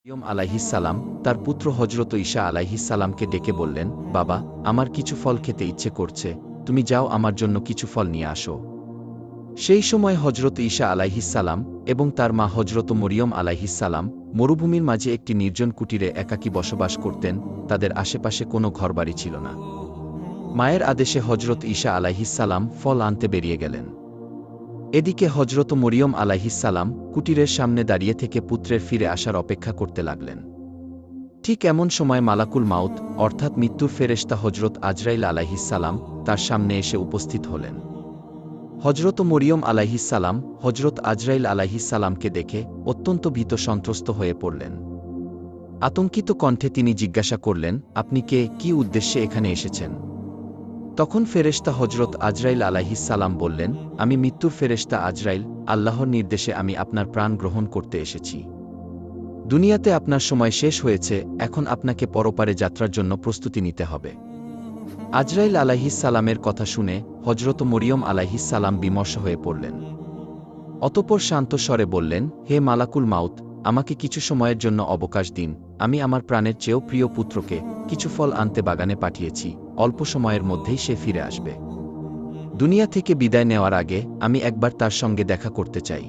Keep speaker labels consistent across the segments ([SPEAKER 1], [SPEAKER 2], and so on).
[SPEAKER 1] ইয়ম আলাইহিসসালাম তার পুত্র হজরত ঈসা আলাইহিসসালামকে ডেকে বললেন, বাবা, আমার কিছু ফল খেতে ইচ্ছে করছে, তুমি যাও আমার জন্য কিছু ফল নিয়ে আসো। সেই সময় হজরত ঈসা আলাইহিসসালাম এবং তার মা হজরত মরিয়ম আলাইহিসসালাম মরুভূমির মাঝে একটি নির্জন কুটিরে একাকী বসবাস করতেন, তাদের আশেপাশে কোনো ঘরবাড়ি ছিল না। মায়ের আদেশে হজরত ঈসা আলাইহিসসালাম ফল আনতে বেরিয়ে গেলেন। এদিকে হজরত মরিয়ম আলাইহিসসালাম কুটিরের সামনে দাঁড়িয়ে থেকে পুত্রের ফিরে আসার অপেক্ষা করতে লাগলেন। ঠিক এমন সময় মালাকুল মাউত অর্থাৎ মৃত্যুর ফেরেশতা হজরত আজরাইল আলাইহিসসালাম তার সামনে এসে উপস্থিত হলেন। হজরত মরিয়ম আলাইহিসসালাম হজরত আজরাইল আলাইহিসসালামকে দেখে অত্যন্ত ভীত সন্ত্রস্ত হয়ে পড়লেন। আতঙ্কিত কণ্ঠে তিনি জিজ্ঞাসা করলেন, আপনি কে, কি উদ্দেশ্যে এখানে এসেছেন? তখন ফেরেশতা হজরত আজরাইল আলাইহিসসালাম বললেন, আমি মৃত্যুর ফেরেশতা আজরাইল, আল্লাহর নির্দেশে আমি আপনার প্রাণ গ্রহণ করতে এসেছি। দুনিয়াতে আপনার সময় শেষ হয়েছে, এখন আপনাকে পরপারে যাত্রার জন্য প্রস্তুতি নিতে হবে। আজরাইল আলাইহিসসালামের কথা শুনে হজরত মরিয়ম আলাইহিসসালাম বিমর্ষ হয়ে পড়লেন। অতঃপর শান্ত স্বরে বললেন, হে মালাকুল মাউত, আমাকে কিছু সময়ের জন্য অবকাশ দিন, আমি আমার প্রাণের চেয়েও প্রিয় পুত্রকে কিছু ফল আনতে বাগানে পাঠিয়েছি, অল্প সময়ের মধ্যেই সে ফিরে আসবে। দুনিয়া থেকে বিদায় নেওয়ার আগে আমি একবার তার সঙ্গে দেখা করতে চাই।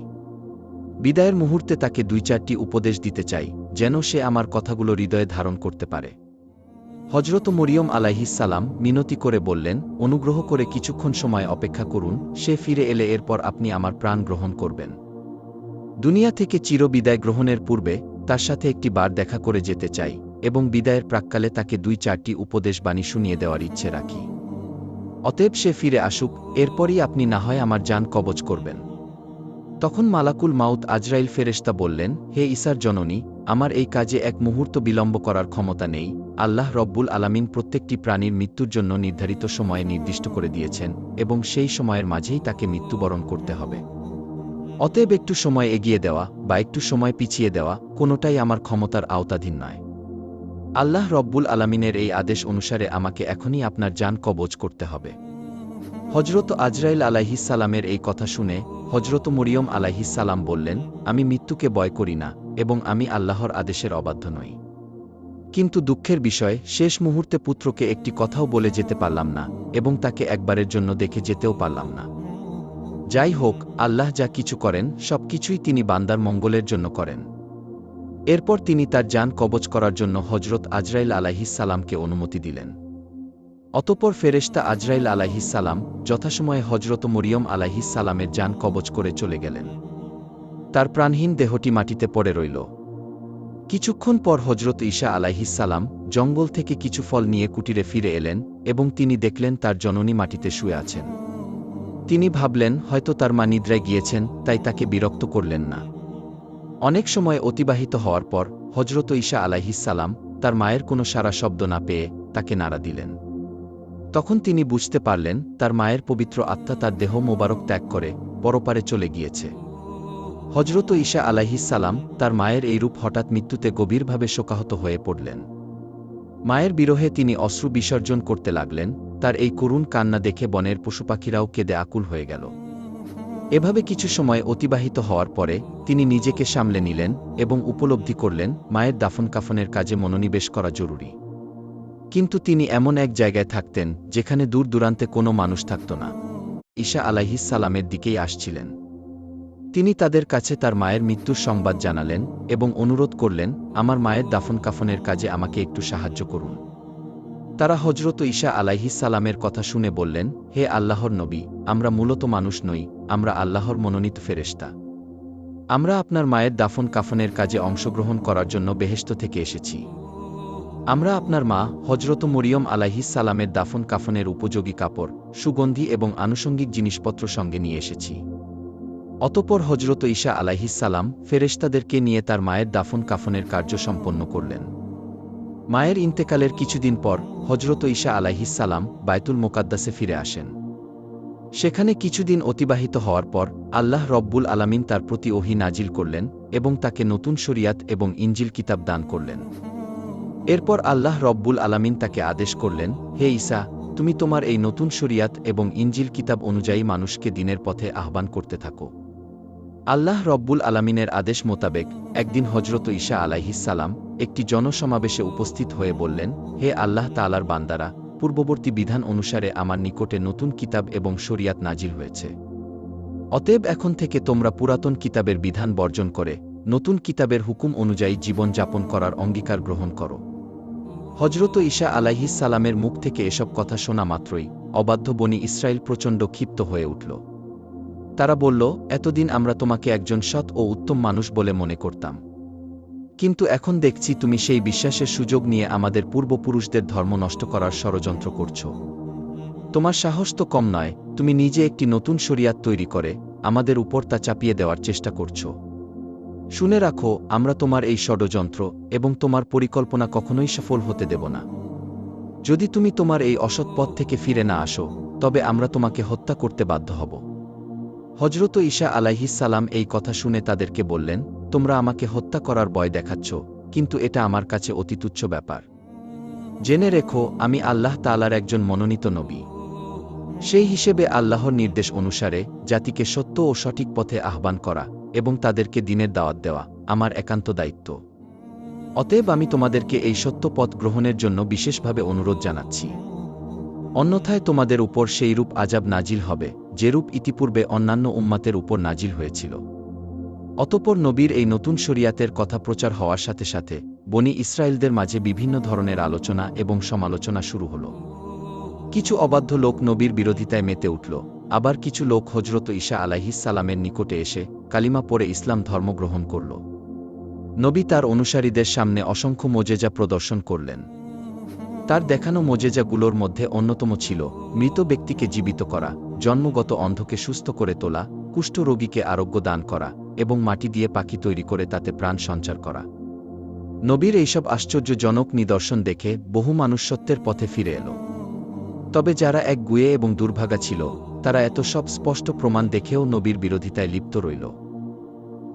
[SPEAKER 1] বিদায়ের মুহূর্তে তাকে ২-৪টি উপদেশ দিতে চাই, যেন সে আমার কথাগুলো হৃদয়ে ধারণ করতে পারে। হজরত মরিয়ম আলাইহিসসালাম মিনতি করে বললেন, অনুগ্রহ করে কিছুক্ষণ সময় অপেক্ষা করুন, সে ফিরে এলে এরপর আপনি আমার প্রাণ গ্রহণ করবেন। দুনিয়া থেকে চির বিদায় গ্রহণের পূর্বে তার সাথে একটি বার দেখা করে যেতে চাই এবং বিদায়ের প্রাক্কালে তাকে ২-৪টি উপদেশ বাণী শুনিয়ে দেওয়ার ইচ্ছে রাখি। অতএব সে ফিরে আসুক, এরপরই আপনি না হয় আমার জান কবজ করবেন। তখন মালাকুল মাউত আজরাইল ফেরেশতা বললেন, হে ঈসার জননী, আমার এই কাজে এক মুহূর্ত বিলম্ব করার ক্ষমতা নেই। আল্লাহ রব্বুল আলামিন প্রত্যেকটি প্রাণীর মৃত্যুর জন্য নির্ধারিত সময়ে নির্দিষ্ট করে দিয়েছেন এবং সেই সময়ের মাঝেই তাকে মৃত্যুবরণ করতে হবে। অতএব একটু সময় এগিয়ে দেওয়া বা একটু সময় পিছিয়ে দেওয়া কোনোটাই আমার ক্ষমতার আওতাধীন নয়। আল্লাহ রব্বুল আলামিনের এই আদেশ অনুসারে আমাকে এখনই আপনার জান কবজ করতে হবে। হজরত আজরাইল আলাইহিসসালামের এই কথা শুনে হজরত মরিয়ম আলাইহিসসালাম বললেন, আমি মৃত্যুকে ভয় করি না এবং আমি আল্লাহর আদেশের অবাধ্য নই। কিন্তু দুঃখের বিষয়, শেষ মুহূর্তে পুত্রকে একটি কথাও বলে যেতে পারলাম না এবং তাকে একবারের জন্য দেখে যেতেও পারলাম না। যাই হোক, আল্লাহ যা কিছু করেন সবকিছুই তিনি বান্দার মঙ্গলের জন্য করেন। এরপর তিনি তার জান কবজ করার জন্য হজরত আজরাইল আলাইহিসসালামকে অনুমতি দিলেন। অতঃপর ফেরেশতা আজরাইল আলাইহিসসালাম যথাসময়ে হজরত মরিয়ম আলাইহিসসালামের জান কবজ করে চলে গেলেন। তার প্রাণহীন দেহটি মাটিতে পড়ে রইল। কিছুক্ষণ পর হজরত ঈসা আলাইহিসসালাম জঙ্গল থেকে কিছু ফল নিয়ে কুটিরে ফিরে এলেন এবং তিনি দেখলেন তার জননী মাটিতে শুয়ে আছেন। তিনি ভাবলেন হয়তো তার মা নিদ্রায় গিয়েছেন, তাই তাকে বিরক্ত করলেন না। অনেক সময় অতিবাহিত হওয়ার পর হজরত ঈসা আলাইহিসসালাম তার মায়ের কোনো সাড়া শব্দ না পেয়ে তাকে নাড়া দিলেন। তখন তিনি বুঝতে পারলেন তার মায়ের পবিত্র আত্মা তার দেহ মোবারক ত্যাগ করে পরপারে চলে গিয়েছে। হজরত ঈসা আলাইহিসসালাম তার মায়ের এই রূপ হঠাৎ মৃত্যুতে গভীরভাবে শোকাহত হয়ে পড়লেন। মায়ের বিরহে তিনি অশ্রু বিসর্জন করতে লাগলেন। তার এই করুণ কান্না দেখে বনের পশুপাখিরাও কেঁদে আকুল হয়ে গেল। এভাবে কিছু সময় অতিবাহিত হওয়ার পরে তিনি নিজেকে সামলে নিলেন এবং উপলব্ধি করলেন মায়ের দাফন কাফনের কাজে মনোনিবেশ করা জরুরি। কিন্তু তিনি এমন এক জায়গায় থাকতেন যেখানে দূর দূরান্তে কোনো মানুষ থাকত না। ঈসা আলাইহিসসালামের দিকেই আসছিলেন। তিনি তাদের কাছে তার মায়ের মৃত্যুর সংবাদ জানালেন এবং অনুরোধ করলেন, আমার মায়ের দাফন কাফনের কাজে আমাকে একটু সাহায্য করুন। তারা হজরত ঈসা আলাইহিসসালামের কথা শুনে বললেন, হে আল্লাহর নবী, আমরা মূলত মানুষ নই, আমরা আল্লাহর মনোনীত ফেরেশতা। আমরা আপনার মায়ের দাফন কাফনের কাজে অংশগ্রহণ করার জন্য বেহেশত থেকে এসেছি। আমরা আপনার মা হজরত মরিয়ম আলাইহিসসালামের দাফন কাফনের উপযোগী কাপড়, সুগন্ধি এবং আনুষঙ্গিক জিনিসপত্র সঙ্গে নিয়ে এসেছি। অতঃপর হজরত ঈসা আলাইহিসসালাম ফেরেশতাদেরকে নিয়ে তার মায়ের দাফন কাফনের কার্য সম্পন্ন করলেন। মায়ের ইন্তেকালের কিছুদিন পর হজরত ঈসা আলাইহিসসালাম বায়তুল মুকাদ্দাসে ফিরে আসেন। সেখানে কিছুদিন অতিবাহিত হওয়ার পর আল্লাহ রব্বুল আলামিন তার প্রতি ওহী নাজিল করলেন এবং তাকে নতুন শরিয়াত এবং ইনজিল কিতাব দান করলেন। এরপর আল্লাহ রব্বুল আলামিন তাকে আদেশ করলেন, হে ঈসা, তুমি তোমার এই নতুন শরিয়াত এবং ইনজিল কিতাব অনুযায়ী মানুষকে দ্বীনের পথে আহ্বান করতে থাকো। আল্লাহ রব্বুল আলামিনের আদেশ মোতাবেক একদিন হজরত ঈসা আলাইহিস সালাম একটি জনসমাবেশে উপস্থিত হয়ে বললেন, হে আল্লাহ তাআলার বান্দারা, পূর্ববর্তী বিধান অনুসারে আমার নিকটে নতুন কিতাব এবং শরিয়াত নাজিল হয়েছে। অতএব এখন থেকে তোমরা পুরাতন কিতাবের বিধান বর্জন করে নতুন কিতাবের হুকুম অনুযায়ী জীবন যাপন করার অঙ্গীকার গ্রহণ করো। হজরত ঈসা আলাইহিস সালামের মুখ থেকে এসব কথা শোনা মাত্রই অবাধ্য বনী ইসরাইল প্রচণ্ড ক্ষিপ্ত হয়ে উঠল। তারা বলল, এতদিন আমরা তোমাকে একজন সৎ ও উত্তম মানুষ বলে মনে করতাম, কিন্তু এখন দেখছি তুমি সেই বিশ্বাসের সুযোগ নিয়ে আমাদের পূর্বপুরুষদের ধর্ম নষ্ট করার ষড়যন্ত্র করছ। তোমার সাহস তো কম নয়, তুমি নিজে একটি নতুন শরিয়াত তৈরি করে আমাদের উপর তা চাপিয়ে দেওয়ার চেষ্টা করছ। শুনে রাখো, আমরা তোমার এই ষড়যন্ত্র এবং তোমার পরিকল্পনা কখনোই সফল হতে দেব না। যদি তুমি তোমার এই অসৎ পথ থেকে ফিরে না আসো, তবে আমরা তোমাকে হত্যা করতে বাধ্য হব। হজরত ঈসা আলাইহিস সালাম এই কথা শুনে তাদেরকে বললেন, তোমরা আমাকে হত্যা করার ভয় দেখাচ্ছ, কিন্তু এটা আমার কাছে অতি তুচ্ছ ব্যাপার। জেনে রেখো, আমি আল্লাহ তাআলার একজন মনোনীত নবী। সেই হিসেবে আল্লাহর নির্দেশ অনুসারে জাতিকে সত্য ও সঠিক পথে আহ্বান করা এবং তাদেরকে দ্বীনের দাওয়াত দেওয়া আমার একান্ত দায়িত্ব। অতএব আমি তোমাদেরকে এই সত্য পথ গ্রহণের জন্য বিশেষভাবে অনুরোধ জানাচ্ছি। অন্যথায় তোমাদের উপর সেইরূপ আযাব নাজিল হবে যেরূপ ইতিপূর্বে অন্যান্য উম্মাতের উপর নাজিল হয়েছিল। অতঃপর নবীর এই নতুন শরিয়াতের কথা প্রচার হওয়ার সাথে সাথে বনী ইসরায়েলদের মাঝে বিভিন্ন ধরনের আলোচনা এবং সমালোচনা শুরু হল। কিছু অবাধ্য লোক নবীর বিরোধিতায় মেতে উঠল, আবার কিছু লোক হজরত ঈসা আলাইহিস সালামের নিকটে এসে কালিমা পড়ে ইসলাম ধর্ম গ্রহণ করল। নবী তার অনুসারীদের সামনে অসংখ্য মোজেজা প্রদর্শন করলেন। তার দেখানো মোজেজাগুলোর মধ্যে অন্যতম ছিল মৃত ব্যক্তিকে জীবিত করা, জন্মগত অন্ধকে সুস্থ করে তোলা, কুষ্ঠ রোগীকে আরোগ্য দান করা এবং মাটি দিয়ে পাখি তৈরি করে তাতে প্রাণ সঞ্চার করা। নবীর এইসব আশ্চর্যজনক নিদর্শন দেখে বহু মানুষ সত্যের পথে ফিরে এল। তবে যারা একগুঁয়ে এবং দুর্ভাগা ছিল, তারা এত সব স্পষ্ট প্রমাণ দেখেও নবীর বিরোধিতায় লিপ্ত রইল।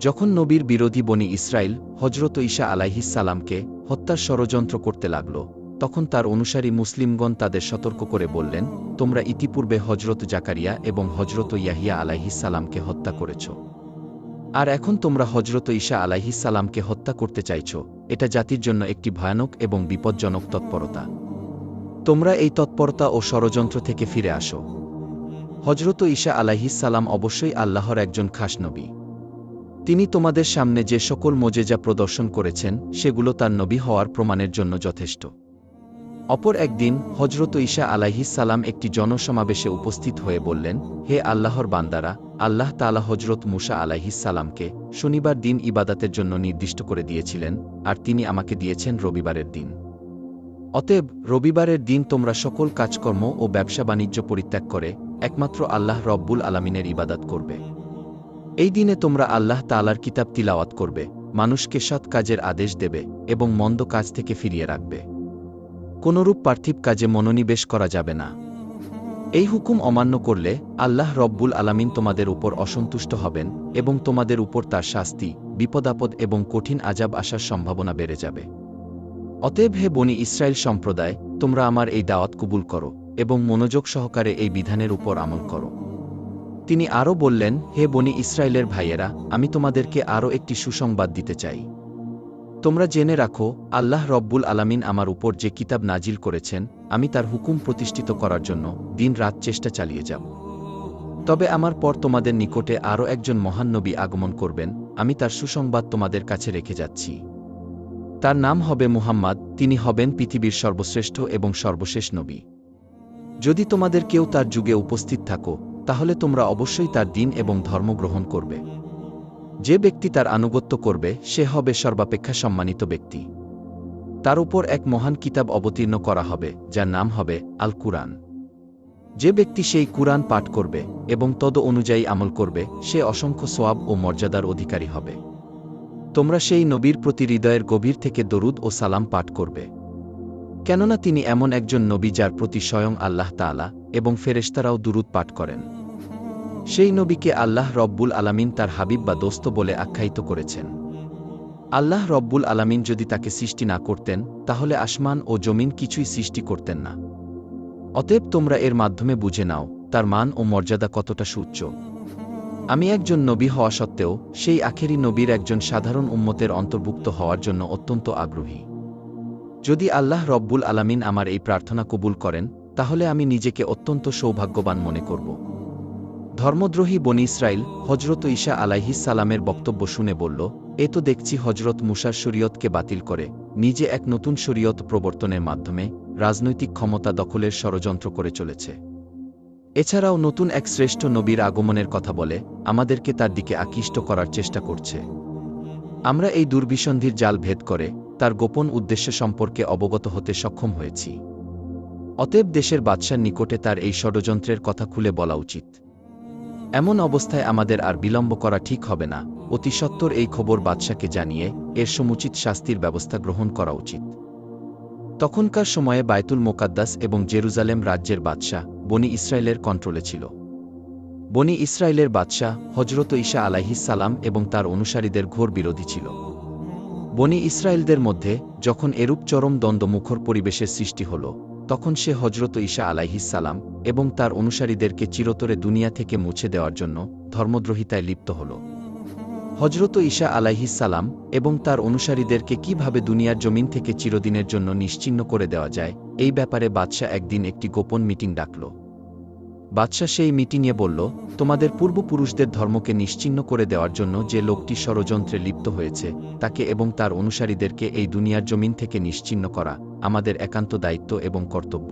[SPEAKER 1] যখন নবীর বিরোধী বনী ইসরাইল হজরত ঈসা আলাইহিস সালামকে হত্যার ষড়যন্ত্র করতে লাগল, তখন তার অনুসারী মুসলিমগণ তাদের সতর্ক করে বললেন, তোমরা ইতিপূর্বে হজরত জাকারিয়া এবং হজরত ইয়াহিয়া আলাইহিস সালামকে হত্যা করেছ, আর এখন তোমরা হজরত ঈসা আলাইহিস সালামকে হত্যা করতে চাইছ। এটা জাতির জন্য একটি ভয়ানক এবং বিপজ্জনক তৎপরতা। তোমরা এই তৎপরতা ও ষড়যন্ত্র থেকে ফিরে আসো। হজরত ঈসা আলাইহিস সালাম অবশ্যই আল্লাহর একজন খাস নবী। তিনি তোমাদের সামনে যে সকল মোজেজা প্রদর্শন করেছেন সেগুলো তার নবী হওয়ার প্রমাণের জন্য যথেষ্ট। অপর একদিন হজরত ঈসা আলাইহিস সালাম একটি জনসমাবেশে উপস্থিত হয়ে বললেন, হে আল্লাহর বান্দারা, আল্লাহ তাআলা হজরত মুসা আলাইহিস সালামকে শনিবার দিন ইবাদাতের জন্য নির্দিষ্ট করে দিয়েছিলেন, আর তিনি আমাকে দিয়েছেন রবিবারের দিন। অতএব রবিবারের দিন তোমরা সকল কাজকর্ম ও ব্যবসা বাণিজ্য পরিত্যাগ করে একমাত্র আল্লাহ রব্বুল আলামিনের ইবাদত করবে। এই দিনে তোমরা আল্লাহ তাআলার কিতাব তিলাওয়াত করবে, মানুষকে সৎ কাজের আদেশ দেবে এবং মন্দ কাজ থেকে ফিরিয়ে রাখবে। কোনরূপ পার্থিব কাজে মনোনিবেশ করা যাবে না। এই হুকুম অমান্য করলে আল্লাহ রব্বুল আলামিন তোমাদের উপর অসন্তুষ্ট হবেন এবং তোমাদের উপর তার শাস্তি, বিপদাপদ এবং কঠিন আযাব আসার সম্ভাবনা বেড়ে যাবে। অতএব হে বনী ইসরায়েল সম্প্রদায়, তোমরা আমার এই দাওয়াত কবুল করো এবং মনোযোগ সহকারে এই বিধানের উপর আমল করো। তিনি আরও বললেন, হে বনী ইসরায়েলের ভাইয়েরা, আমি তোমাদেরকে আরও একটি সুসংবাদ দিতে চাই। তোমরা জেনে রাখো, আল্লাহ রব্বুল আলামিন আমার উপর যে কিতাব নাজিল করেছেন, আমি তার হুকুম প্রতিষ্ঠিত করার জন্য দিন রাত চেষ্টা চালিয়ে যাব। তবে আমার পর তোমাদের নিকটে আরও একজন মহান নবী আগমন করবেন, আমি তার সুসংবাদ তোমাদের কাছে রেখে যাচ্ছি। তার নাম হবে মুহাম্মদ, তিনি হবেন পৃথিবীর সর্বশ্রেষ্ঠ এবং সর্বশেষ নবী। যদি তোমাদের কেউ তার যুগে উপস্থিত থাকো, তাহলে তোমরা অবশ্যই তার দ্বীন এবং ধর্ম গ্রহণ করবে। যে ব্যক্তি তার আনুগত্য করবে সে হবে সর্বাপেক্ষা সম্মানিত ব্যক্তি। তার উপর এক মহান কিতাব অবতীর্ণ করা হবে, যার নাম হবে আল কুরআন। যে ব্যক্তি সেই কুরআন পাঠ করবে এবং তদ অনুযায়ী আমল করবে, সে অসংখ্য সওয়াব ও মর্যাদার অধিকারী হবে। তোমরা সেই নবীর প্রতি হৃদয়ের গভীর থেকে দরুদ ও সালাম পাঠ করবে, কেননা তিনি এমন একজন নবী যার প্রতি স্বয়ং আল্লাহ তাআলা এবং ফেরেশতারাও দুরূদ পাঠ করেন। সেই নবীকে আল্লাহ রব্বুল আলামিন তার হাবিব বা দোস্ত বলে আখ্যায়িত করেছেন। আল্লাহ রব্বুল আলামিন যদি তাকে সৃষ্টি না করতেন, তাহলে আসমান ও জমিন কিছুই সৃষ্টি করতেন না। অতএব তোমরা এর মাধ্যমে বুঝে নাও তার মান ও মর্যাদা কতটা সুউচ্চ। আমি একজন নবী হওয়া সত্ত্বেও সেই আখেরি নবীর একজন সাধারণ উম্মতের অন্তর্ভুক্ত হওয়ার জন্য অত্যন্ত আগ্রহী। যদি আল্লাহ রব্বুল আলামিন আমার এই প্রার্থনা কবুল করেন, তাহলে আমি নিজেকে অত্যন্ত সৌভাগ্যবান মনে করব। ধর্মদ্রোহী বনী ইসরাইল হজরত ঈসা আলাইহিস সালামের বক্তব্য শুনে বলল, এ তো দেখছি হজরত মুসার শরীয়তকে বাতিল করে নিজে এক নতুন শরীয়ত প্রবর্তনের মাধ্যমে রাজনৈতিক ক্ষমতা দখলের ষড়যন্ত্র করে চলেছে। এছাড়াও নতুন এক শ্রেষ্ঠ নবীর আগমনের কথা বলে আমাদেরকে তার দিকে আকৃষ্ট করার চেষ্টা করছে। আমরা এই দুর্বিসন্ধির জাল ভেদ করে তার গোপন উদ্দেশ্য সম্পর্কে অবগত হতে সক্ষম হয়েছি। অতএব দেশের বাদশার নিকটে তার এই ষড়যন্ত্রের কথা খুলে বলা উচিত। এমন অবস্থায় আমাদের আর বিলম্ব করা ঠিক হবে না, অতি সত্বর এই খবর বাদশাকে জানিয়ে এর সমুচিত শাস্তির ব্যবস্থা গ্রহণ করা উচিত। তখনকার সময়ে বায়তুল মোকাদ্দাস এবং জেরুজালেম রাজ্যের বাদশাহ বনী ইসরায়েলের কন্ট্রোলে ছিল। বনী ইসরায়েলের বাদশাহ হজরত ঈসা আলাইহিস সালাম এবং তার অনুসারীদের ঘোর বিরোধী ছিল। বনী ইসরায়েলদের মধ্যে যখন এরূপ চরম দ্বন্দ্বমুখর পরিবেশের সৃষ্টি হল, তখন সে হজরত ঈসা আলাইহিস সালাম এবং তার অনুসারীদেরকে চিরতরে দুনিয়া থেকে মুছে দেওয়ার জন্য ধর্মদ্রোহিতায় লিপ্ত হল। হজরত ঈসা আলাইহিস সালাম এবং তার অনুসারীদেরকে কিভাবে দুনিয়ার জমিন থেকে চিরদিনের জন্য নিশ্চিহ্ন করে দেওয়া যায়, এই ব্যাপারে বাদশাহ একদিন একটি গোপন মিটিং ডাকল। বাদশাহ সেই মিটিংয়ে বলল, তোমাদের পূর্বপুরুষদের ধর্মকে নিশ্চিহ্ন করে দেওয়ার জন্য যে লোকটি ষড়যন্ত্রে লিপ্ত হয়েছে, তাকে এবং তার অনুসারীদেরকে এই দুনিয়ার জমিন থেকে নিশ্চিহ্ন করা আমাদের একান্ত দায়িত্ব এবং কর্তব্য।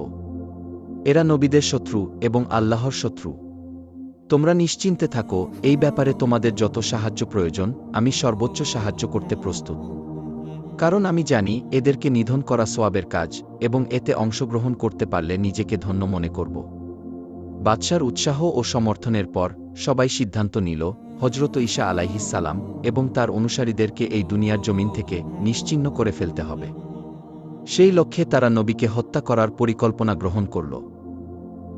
[SPEAKER 1] এরা নবীদের শত্রু এবং আল্লাহর শত্রু। তোমরা নিশ্চিন্তে থাকো, এই ব্যাপারে তোমাদের যত সাহায্য প্রয়োজন আমি সর্বোচ্চ সাহায্য করতে প্রস্তুত। কারণ আমি জানি এদেরকে নিধন করা সওয়াবের কাজ এবং এতে অংশগ্রহণ করতে পারলে নিজেকে ধন্য মনে করব। বাদশার উৎসাহ ও সমর্থনের পর সবাই সিদ্ধান্ত নিল, হজরত ঈসা আলাইহিস সালাম এবং তার অনুসারীদেরকে এই দুনিয়ার জমিন থেকে নিশ্চিহ্ন করে ফেলতে হবে। সেই লক্ষ্যে তারা নবীকে হত্যা করার পরিকল্পনা গ্রহণ করল।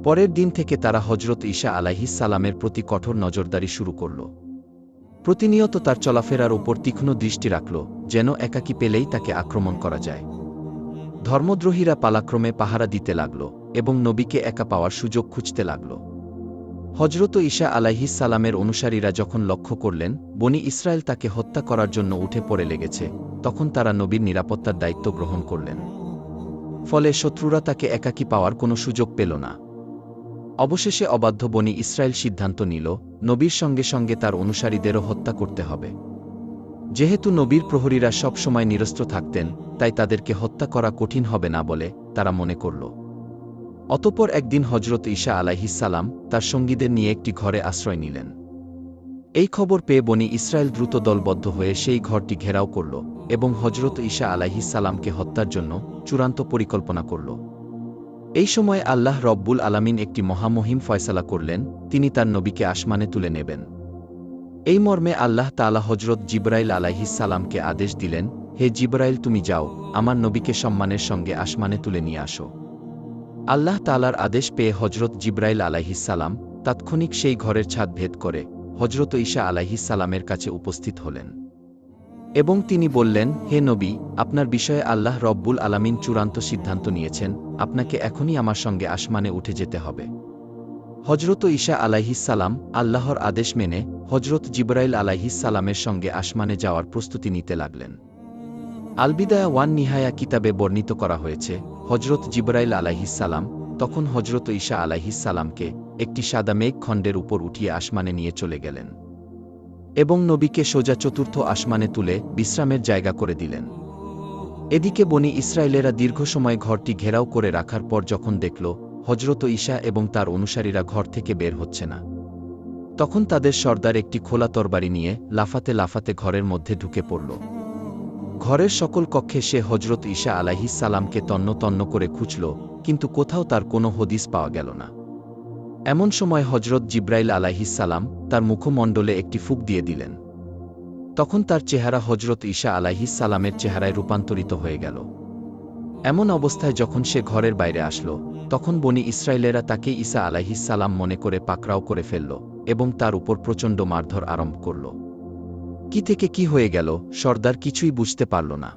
[SPEAKER 1] পরের দিন থেকে তারা হজরত ঈসা আলাইহিস সালামের প্রতি কঠোর নজরদারি শুরু করল। প্রতিনিয়ত তার চলাফেরার উপর তীক্ষ্ণ দৃষ্টি রাখল, যেন একাকী পেলেই তাকে আক্রমণ করা যায়। ধর্মদ্রোহীরা পালাক্রমে পাহারা দিতে লাগল এবং নবীকে একা পাওয়ার সুযোগ খুঁজতে লাগল। হজরত ঈসা আলাইহিস সালামের অনুসারীরা যখন লক্ষ্য করলেন বনী ইসরায়েল তাকে হত্যা করার জন্য উঠে পড়ে লেগেছে, তখন তারা নবীর নিরাপত্তার দায়িত্ব গ্রহণ করলেন। ফলে শত্রুরা তাকে একাকী পাওয়ার কোনো সুযোগ পেল না। অবশেষে অবাধ্য বনী ইসরায়েল সিদ্ধান্ত নিল, নবীর সঙ্গে সঙ্গে তার অনুসারীদেরও হত্যা করতে হবে। যেহেতু নবীর প্রহরীরা সব সময় নিরস্ত্র থাকতেন, তাই তাদেরকে হত্যা করা কঠিন হবে না বলে তারা মনে করল। অতঃপর একদিন হজরত ঈসা আলাইহিস সালাম তার সঙ্গীদের নিয়ে একটি ঘরে আশ্রয় নিলেন। এই খবর পেয়ে বনী ইসরায়েল দ্রুত দলবদ্ধ হয়ে সেই ঘরটি ঘেরাও করল এবং হজরত ঈসা আলাইহিস সালামকে হত্যার জন্য চূড়ান্ত পরিকল্পনা করল। এই সময় আল্লাহ রব্বুল আলামিন একটি মহামহিম ফয়সালা করলেন, তিনি তার নবীকে আসমানে তুলে নেবেন। এই মর্মে আল্লাহ তাআলা হজরত জিবরাইল আলাইহিস সালামকে আদেশ দিলেন, হে জিবরাইল, তুমি যাও, আমার নবীকে সম্মানের সঙ্গে আসমানে তুলে নিয়ে আসো। আল্লাহ তাআলার আদেশ পেয়ে হজরত জিবরাইল আলাইহিস সালাম তাৎক্ষণিক সেই ঘরের ছাদ ভেদ করে হজরত ঈসা আলাইহিস সালামের কাছে উপস্থিত হলেন এবং তিনি বললেন, হে নবী, আপনার বিষয়ে আল্লাহ রব্বুল আলামিন চূড়ান্ত সিদ্ধান্ত নিয়েছেন, আপনাকে এখনই আমার সঙ্গে আসমানে উঠে যেতে হবে। হজরত ঈসা আলাইহিস সালাম আল্লাহর আদেশ মেনে হজরত জিবরাইল আলাইহিস সালামের সঙ্গে আসমানে যাওয়ার প্রস্তুতি নিতে লাগলেন। আলবিদায়া ওয়ান নিহায়া কিতাবে বর্ণিত করা হয়েছে, হজরত জিবরাইল আলাইহিস সালাম তখন হজরত ঈসা আলাইহিস সালামকে একটি সাদা মেঘ খণ্ডের উপর উঠিয়ে আসমানে নিয়ে চলে গেলেন এবং নবীকে সোজা চতুর্থ আসমানে তুলে বিশ্রামের জায়গা করে দিলেন। এদিকে বনী ইসরায়েলেরা দীর্ঘ সময় ঘরটি ঘেরাও করে রাখার পর যখন দেখল হজরত ঈসা এবং তার অনুসারীরা ঘর থেকে বের হচ্ছে না, তখন তাদের সর্দার একটি খোলা তরবারি নিয়ে লাফাতে লাফাতে ঘরের মধ্যে ঢুকে পড়ল। ঘরের সকল কক্ষে সে হজরত ঈসা আলাইহিস সালামকে তন্ন তন্ন করে খুঁজল, কিন্তু কোথাও তার কোনো হদিস পাওয়া গেল না। এমন সময় হজরত জিবরাইল আলাইহিস সালাম তার মুখমণ্ডলে একটি ফুঁক দিয়ে দিলেন। তখন তার চেহারা হজরত ঈসা আলাইহিস সালামের চেহারায় রূপান্তরিত হয়ে গেল। এমন অবস্থায় যখন সে ঘরের বাইরে আসল, তখন বনী ইসরায়েলেরা তাকে ঈসা আলাইহিস সালাম মনে করে পাকড়াও করে ফেলল এবং তার উপর প্রচণ্ড মারধর আরম্ভ করল। কি থেকে কি হয়ে গেল সর্দার কিছুই বুঝতে পারল না।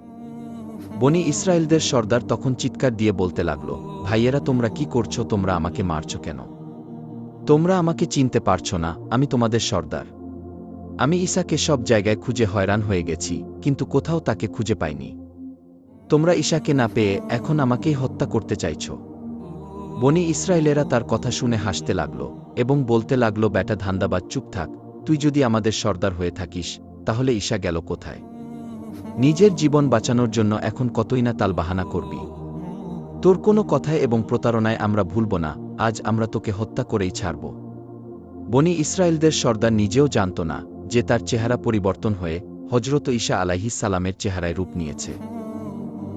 [SPEAKER 1] বনী ইসরায়েলদের সর্দার তখন চিৎকার দিয়ে বলতে লাগল, ভাইয়েরা, তোমরা কি করছো? তোমরা আমাকে মারছো কেন? তোমরা আমাকে চিনতে পারছো না, আমি তোমাদের সর্দার। আমি ঈসাকে সব জায়গায় খুঁজে হয়রান হয়ে গেছি, কিন্তু কোথাও তাকে খুঁজে পাইনি। তোমরা ঈসাকে না পেয়ে এখন আমাকেই হত্যা করতে চাইছ। বনি ইসরায়েলেরা তার কথা শুনে হাসতে লাগল এবং বলতে লাগল, ব্যাটা ধান্দাবাজ, চুপ থাক। তুই যদি আমাদের সর্দার হয়ে থাকিস, তাহলে ঈসা গেল কোথায়? নিজের জীবন বাঁচানোর জন্য এখন কতই না তালবাহানা করবি। তোর কোনো কথায় এবং প্রতারণায় আমরা ভুলব না, আজ আমরা তোকে হত্যা করেই ছাড়ব। বনি ইসরায়েলদের সর্দার নিজেও জানত না যে তার চেহারা পরিবর্তন হয়ে হজরত ঈসা আলাইহিস সালামের চেহারায় রূপ নিয়েছে।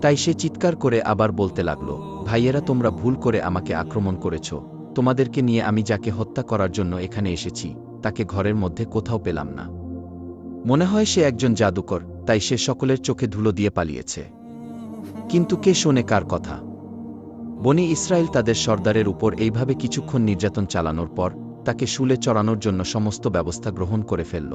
[SPEAKER 1] তাই সে চিৎকার করে আবার বলতে লাগল, ভাইয়েরা, তোমরা ভুল করে আমাকে আক্রমণ করেছ। তোমাদেরকে নিয়ে আমি যাকে হত্যা করার জন্য এখানে এসেছি, তাকে ঘরের মধ্যে কোথাও পেলাম না। মনে হয় সে একজন জাদুকর, তাই সে সকলের চোখে ধুলো দিয়ে পালিয়েছে। কিন্তু কে শোনে কার কথা? বনি ইসরায়েল তাদের সর্দারের উপর এইভাবে কিছুক্ষণ নির্যাতন চালানোর পর তাকে শুলে চড়ানোর জন্য সমস্ত ব্যবস্থা গ্রহণ করে ফেলল।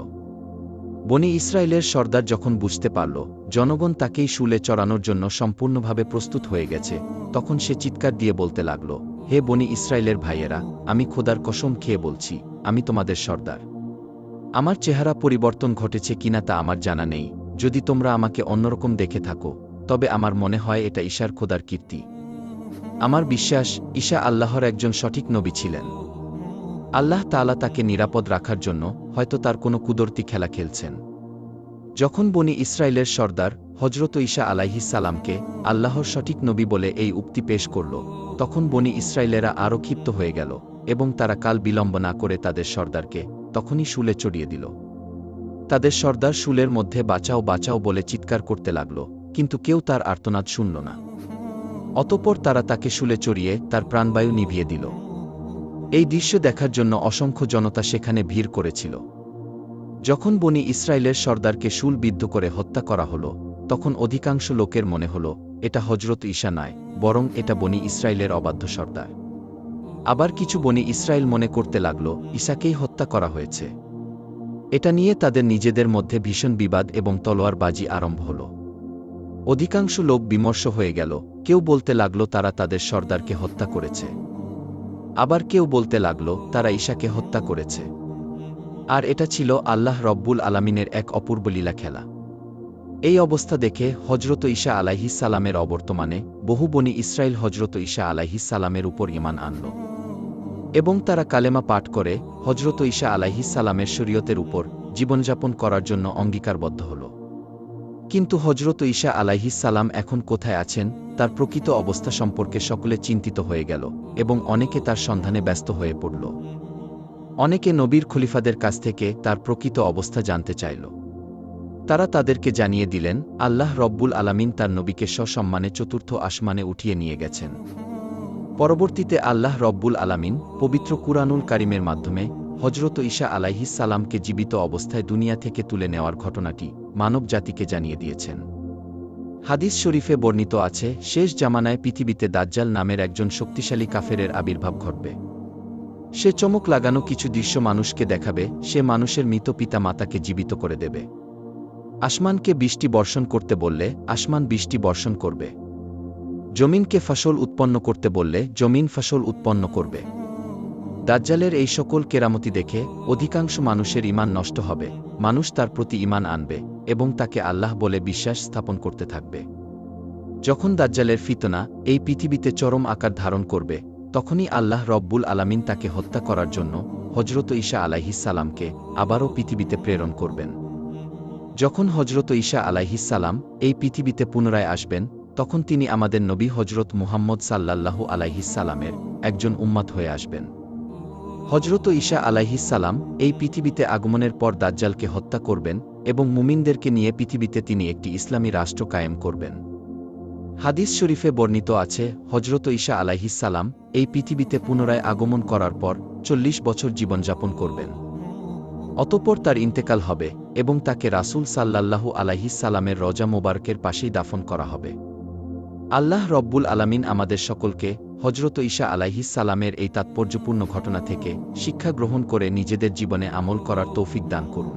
[SPEAKER 1] বনি ইসরায়েলের সর্দার যখন বুঝতে পারল জনগণ তাকেই শুলে চড়ানোর জন্য সম্পূর্ণভাবে প্রস্তুত হয়ে গেছে, তখন সে চিৎকার দিয়ে বলতে লাগল, হে বনি ইসরায়েলের ভাইয়েরা, আমি খোদার কসম খেয়ে বলছি, আমি তোমাদের সর্দার। আমার চেহারা পরিবর্তন ঘটেছে কিনা তা আমার জানা নেই। যদি তোমরা আমাকে অন্যরকম দেখে থাকো, তবে আমার মনে হয় এটা ঈসার খোদার কীর্তি। আমার বিশ্বাস, ঈসা আল্লাহর একজন সঠিক নবী ছিলেন। আল্লাহ তাআলা তাকে নিরাপদ রাখার জন্য হয়তো তার কোনো কুদরতি খেলা খেলছেন। যখন বনি ইসরায়েলের সর্দার হজরত ঈসা আলাইহিস সালামকে আল্লাহর সঠিক নবী বলে এই উক্তি পেশ করল, তখন বনি ইসরায়েলেরা আরও ক্ষিপ্ত হয়ে গেল এবং তারা কাল বিলম্ব না করে তাদের সর্দারকে তখনই শুলে চড়িয়ে দিল। তাদের সর্দার শুলের মধ্যে বাঁচাও বাঁচাও বলে চিৎকার করতে লাগল, কিন্তু কেউ তার আর্তনাদ শুনল না। অতঃপর তারা তাকে শুলে চড়িয়ে তার প্রাণবায়ু নিভিয়ে দিল। এই দৃশ্য দেখার জন্য অসংখ্য জনতা সেখানে ভিড় করেছিল। যখন বনি ইসরায়েলের সর্দারকে শুলবিদ্ধ করে হত্যা করা হলো, তখন অধিকাংশ লোকের মনে হল এটা হজরত ঈসা নয়, বরং এটা বনি ইসরায়েলের অবাধ্য সর্দার। আবার কিছু বনি ইসরায়েল মনে করতে লাগল ঈসাকেই হত্যা করা হয়েছে। এটা নিয়ে তাদের নিজেদের মধ্যে ভীষণ বিবাদ এবং তলোয়ারবাজি আরম্ভ হল। অধিকাংশ লোক বিমর্ষ হয়ে গেল, কেউ বলতে লাগল তারা তাদের সর্দারকে হত্যা করেছে, আবার কেউ বলতে লাগল তারা ঈসাকে হত্যা করেছে। আর এটা ছিল আল্লাহ রব্বুল আলামিনের এক অপূর্ব লীলা খেলা। এই অবস্থা দেখে হজরত ঈসা আলাইহিস সালামের অবর্তমানে বহু বনি ইসরায়েল হজরত ঈসা আলাইহিস সালামের উপর ঈমান আনল এবং তারা কালেমা পাঠ করে হজরত ঈসা আলাইহিস সালামের শরীয়তের উপর জীবনযাপন করার জন্য অঙ্গীকারবদ্ধ হল। কিন্তু হজরত ঈসা আলাইহিস সালাম এখন কোথায় আছেন তার প্রকৃত অবস্থা সম্পর্কে সকলে চিন্তিত হয়ে গেল এবং অনেকে তার সন্ধানে ব্যস্ত হয়ে পড়ল। অনেকে নবীর খলিফাদের কাছ থেকে তার প্রকৃত অবস্থা জানতে চাইল। তারা তাদেরকে জানিয়ে দিলেন আল্লাহ রব্বুল আলামিন তার নবীকে সসম্মানে চতুর্থ আসমানে উঠিয়ে নিয়ে গেছেন। পরবর্তীতে আল্লাহ রব্বুল আলামিন পবিত্র কুরআনুল কারীমের মাধ্যমে হজরত ঈসা আলাইহিস সালামকে জীবিত অবস্থায় দুনিয়া থেকে তুলে নেওয়ার ঘটনাটি মানব জাতিকে জানিয়ে দিয়েছেন। হাদিস শরীফে বর্ণিত আছে, শেষ জামানায় পৃথিবীতে দাজ্জাল নামের একজন শক্তিশালী কাফেরের আবির্ভাব ঘটবে। সে চমক লাগানো কিছু দৃশ্য মানুষকে দেখাবে, সে মানুষের মৃত পিতা মাতাকে জীবিত করে দেবে। আসমানকে বৃষ্টি বর্ষণ করতে বললে আসমান বৃষ্টি বর্ষণ করবে। জমিনকে ফসল উৎপন্ন করতে বললে জমিন ফসল উৎপন্ন করবে। দাজ্জালের এই সকল কেরামতি দেখে অধিকাংশ মানুষের ঈমান নষ্ট হবে, মানুষ তার প্রতি ঈমান আনবে এবং তাকে আল্লাহ বলে বিশ্বাস স্থাপন করতে থাকবে। যখন দাজ্জালের ফিতনা এই পৃথিবীতে চরম আকার ধারণ করবে, তখনই আল্লাহ রব্বুল আলামিন তাকে হত্যা করার জন্য হজরত ঈসা আলাইহিস সালামকে আবারও পৃথিবীতে প্রেরণ করবেন। যখন হজরত ঈসা আলাইহিস সালাম এই পৃথিবীতে পুনরায় আসবেন, তখন তিনি আমাদের নবী হজরত মুহাম্মদ সাল্লাল্লাহু আলাইহিস সালামের একজন উম্মত হয়ে আসবেন। হজরত ঈসা আলাইহিস সালাম এই পৃথিবীতে আগমনের পর দাজ্জালকে হত্যা করবেন এবং মুমিনদেরকে নিয়ে পৃথিবীতে তিনি একটি ইসলামী রাষ্ট্র কায়েম করবেন। হাদিস শরীফে বর্ণিত আছে, হজরত ঈসা আলাইহিস সালাম এই পৃথিবীতে পুনরায় আগমন করার পর 40 বছর জীবনযাপন করবেন। অতঃপর তার ইন্তেকাল হবে এবং তাকে রাসূল সাল্লাল্লাহু আলাইহিস সালামের রওজা মোবারকের পাশেই দাফন করা হবে। আল্লাহ রব্বুল আলামিন আমাদের সকলকে হজরত ঈসা আলাইহিস সালামের এই তাৎপর্যপূর্ণ ঘটনা থেকে শিক্ষা গ্রহণ করে নিজেদের জীবনে আমল করার তৌফিক দান করুন।